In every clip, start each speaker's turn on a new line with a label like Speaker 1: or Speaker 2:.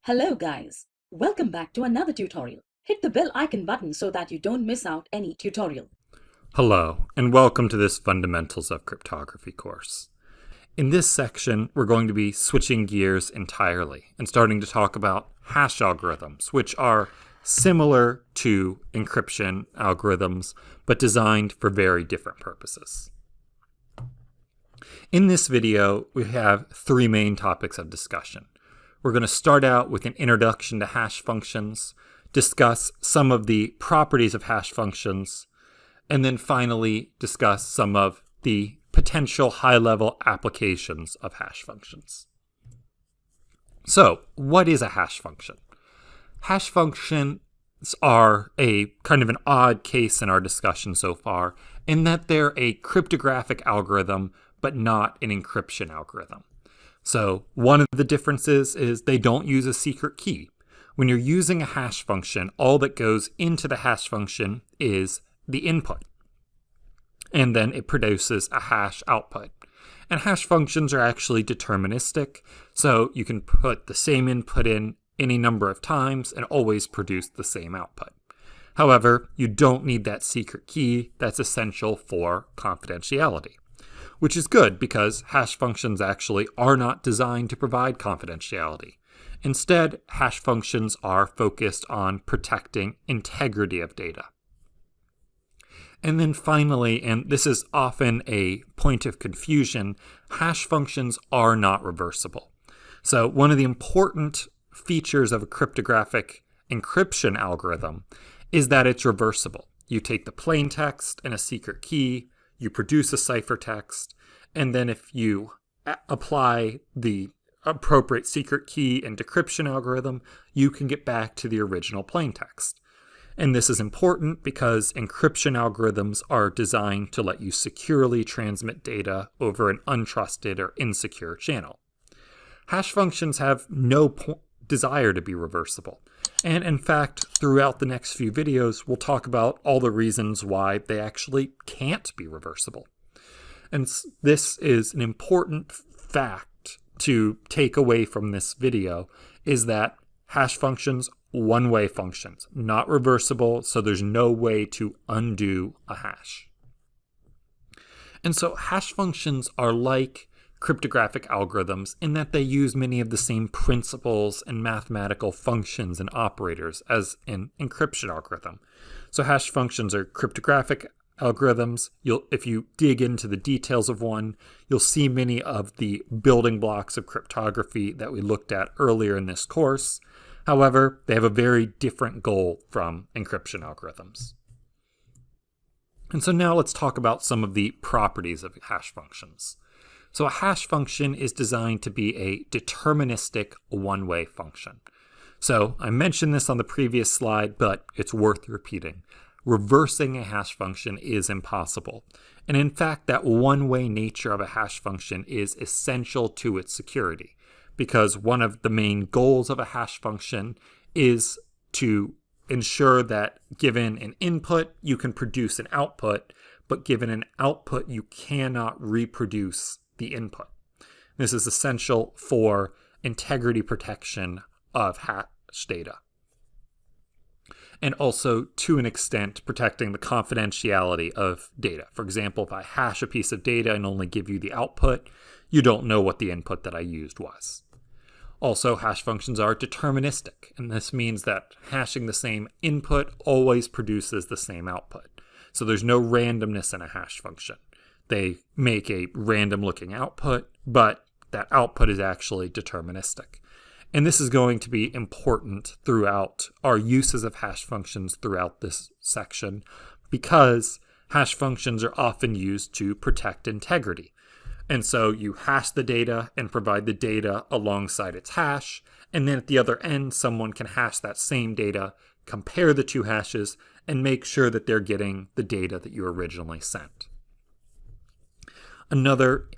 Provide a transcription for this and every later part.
Speaker 1: Hello guys, welcome back to another tutorial. Hit the bell icon button so that you don't miss out any tutorial.
Speaker 2: Hello, and welcome to this Fundamentals of Cryptography course. In this section, we're going to be switching gears entirely and starting to talk about hash algorithms, which are similar to encryption algorithms, but designed for very different purposes. In this video, we have three main topics of discussion. We're going to start out with an introduction to hash functions, discuss some of the properties of hash functions, and then finally discuss some of the potential high-level applications of hash functions. So, what is a hash function? Hash functions are a kind of an odd case in our discussion so far, in that they're a cryptographic algorithm, but not an encryption algorithm. So one of the differences is they don't use a secret key. When you're using a hash function, all that goes into the hash function is the input. And then it produces a hash output. And hash functions are actually deterministic, so you can put the same input in any number of times and always produce the same output. However, you don't need that secret key that's essential for confidentiality. Which is good because hash functions actually are not designed to provide confidentiality. Instead, hash functions are focused on protecting integrity of data. And then finally, and this is often a point of confusion, hash functions are not reversible. So one of the important features of a cryptographic encryption algorithm is that it's reversible. You take the plain text and a secret key, you produce a ciphertext, and then if you apply the appropriate secret key and decryption algorithm, you can get back to the original plaintext. And this is important because encryption algorithms are designed to let you securely transmit data over an untrusted or insecure channel. Hash functions have no desire to be reversible. And in fact, throughout the next few videos, we'll talk about all the reasons why they actually can't be reversible. And this is an important fact to take away from this video, is that hash functions, one-way functions, not reversible, so there's no way to undo a hash. And so hash functions are like cryptographic algorithms in that they use many of the same principles and mathematical functions and operators as an encryption algorithm. So hash functions are cryptographic algorithms. If you dig into the details of one, you'll see many of the building blocks of cryptography that we looked at earlier in this course. However, they have a very different goal from encryption algorithms. And so now let's talk about some of the properties of hash functions. So a hash function is designed to be a deterministic one-way function. So I mentioned this on the previous slide, but it's worth repeating. Reversing a hash function is impossible. And in fact, that one-way nature of a hash function is essential to its security, because one of the main goals of a hash function is to ensure that given an input, you can produce an output, but given an output, you cannot reproduce the input. This is essential for integrity protection of hash data. And also, to an extent, protecting the confidentiality of data. For example, if I hash a piece of data and only give you the output, you don't know what the input that I used was. Also, hash functions are deterministic, and this means that hashing the same input always produces the same output. So there's no randomness in a hash function. They make a random looking output, but that output is actually deterministic. And this is going to be important throughout our uses of hash functions throughout this section, because hash functions are often used to protect integrity. And so you hash the data and provide the data alongside its hash, and then at the other end, someone can hash that same data, compare the two hashes, and make sure that they're getting the data that you originally sent. Another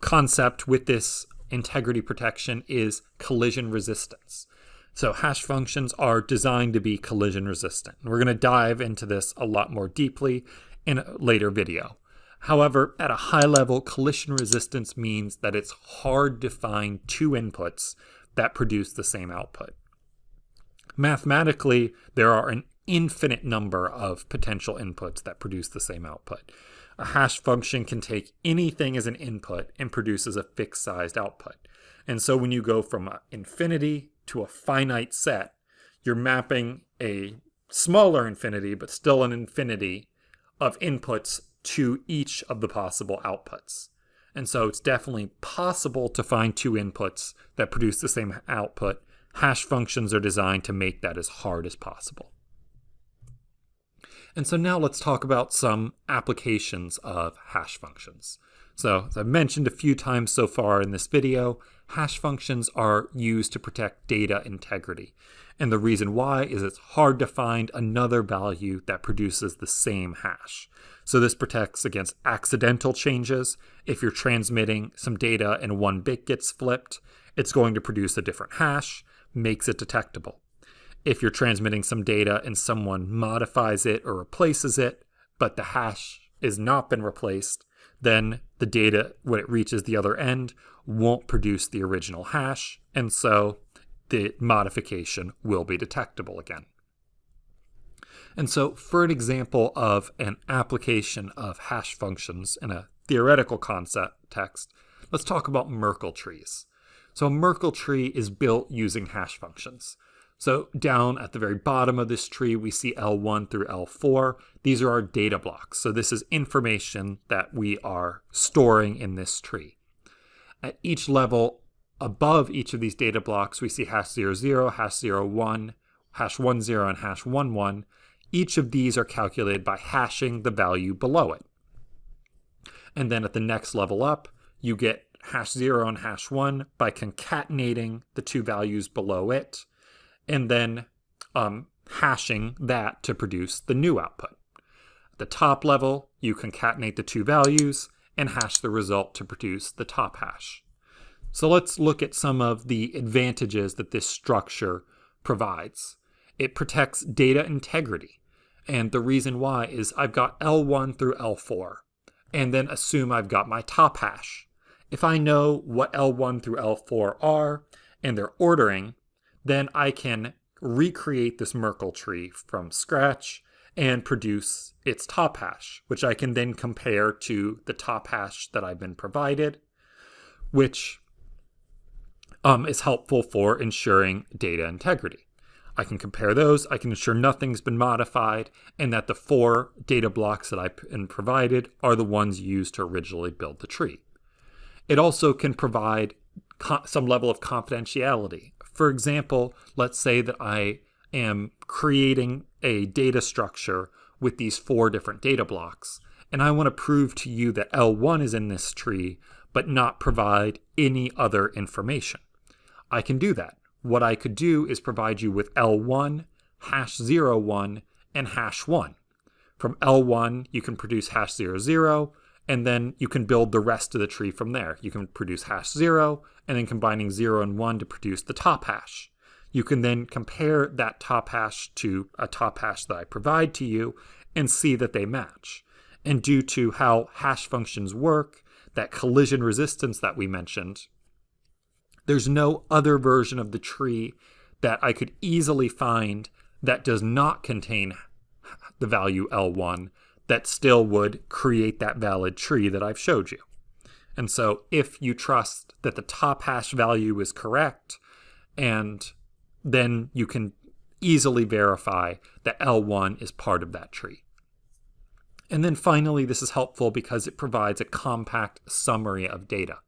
Speaker 2: concept with this integrity protection is collision resistance. So hash functions are designed to be collision resistant. We're going to dive into this a lot more deeply in a later video. However, at a high level, collision resistance means that it's hard to find two inputs that produce the same output. Mathematically, there are an infinite number of potential inputs that produce the same output. A hash function can take anything as an input and produces a fixed sized output. And so when you go from infinity to a finite set, you're mapping a smaller infinity, but still an infinity of inputs to each of the possible outputs. And so it's definitely possible to find two inputs that produce the same output. Hash functions are designed to make that as hard as possible. And so now let's talk about some applications of hash functions. So as I've mentioned a few times so far in this video, hash functions are used to protect data integrity. And the reason why is it's hard to find another value that produces the same hash. So this protects against accidental changes. If you're transmitting some data and one bit gets flipped, it's going to produce a different hash, makes it detectable. If you're transmitting some data and someone modifies it or replaces it, but the hash has not been replaced, then the data, when it reaches the other end, won't produce the original hash, and so the modification will be detectable again. And so for an example of an application of hash functions in a theoretical context, let's talk about Merkle trees. So a Merkle tree is built using hash functions. So down at the very bottom of this tree, we see L1 through L4. These are our data blocks. So this is information that we are storing in this tree. At each level above each of these data blocks, we see hash 00, hash 01, hash 10, and hash 11. Each of these are calculated by hashing the value below it. And then at the next level up, you get hash 0 and hash 1 by concatenating the two values below it, and then hashing that to produce the new output. At the top level, you concatenate the two values and hash the result to produce the top hash. So let's look at some of the advantages that this structure provides. It protects data integrity. And the reason why is I've got L1 through L4, and then assume I've got my top hash. If I know what L1 through L4 are and their ordering, then I can recreate this Merkle tree from scratch and produce its top hash, which I can then compare to the top hash that I've been provided, which is helpful for ensuring data integrity. I can compare those, I can ensure nothing's been modified, and that the 4 data blocks that I've been provided are the ones used to originally build the tree. It also can provide some level of confidentiality. For example, let's say that I am creating a data structure with these 4 different data blocks, and I want to prove to you that L1 is in this tree, but not provide any other information. I can do that. What I could do is provide you with L1, hash 01, and hash 1. From L1, you can produce hash 00, and then you can build the rest of the tree from there. You can produce hash 0, and then combining 0 and 1 to produce the top hash. You can then compare that top hash to a top hash that I provide to you and see that they match. And due to how hash functions work, that collision resistance that we mentioned, there's no other version of the tree that I could easily find that does not contain the value L1 that still would create that valid tree that I've showed you. And so if you trust that the top hash value is correct, and then you can easily verify that L1 is part of that tree. And then finally, this is helpful because it provides a compact summary of data.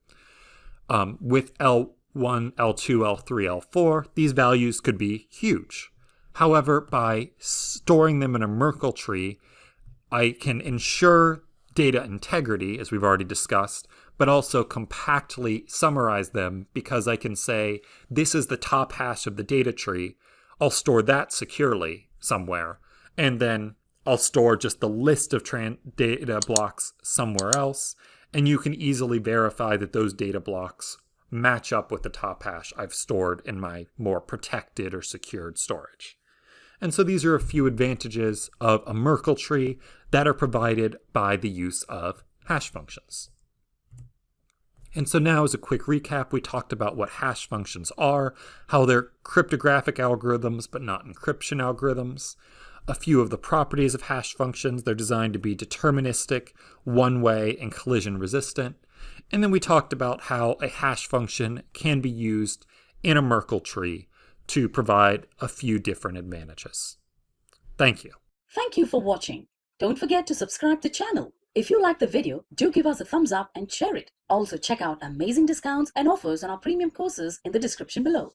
Speaker 2: With L1, L2, L3, L4, these values could be huge. However, by storing them in a Merkle tree, I can ensure data integrity, as we've already discussed, but also compactly summarize them because I can say, this is the top hash of the data tree. I'll store that securely somewhere, and then I'll store just the list of data blocks somewhere else, and you can easily verify that those data blocks match up with the top hash I've stored in my more protected or secured storage. And so these are a few advantages of a Merkle tree that are provided by the use of hash functions. And so now, as a quick recap, we talked about what hash functions are, how they're cryptographic algorithms but not encryption algorithms, a few of the properties of hash functions. They're designed to be deterministic, one-way, and collision resistant. And then we talked about how a hash function can be used in a Merkle tree to provide a few different advantages. Thank you.
Speaker 1: Thank you for watching. Don't forget to subscribe to the channel. If you like the video, do give us a thumbs up and share it. Also check out amazing discounts and offers on our premium courses in the description below.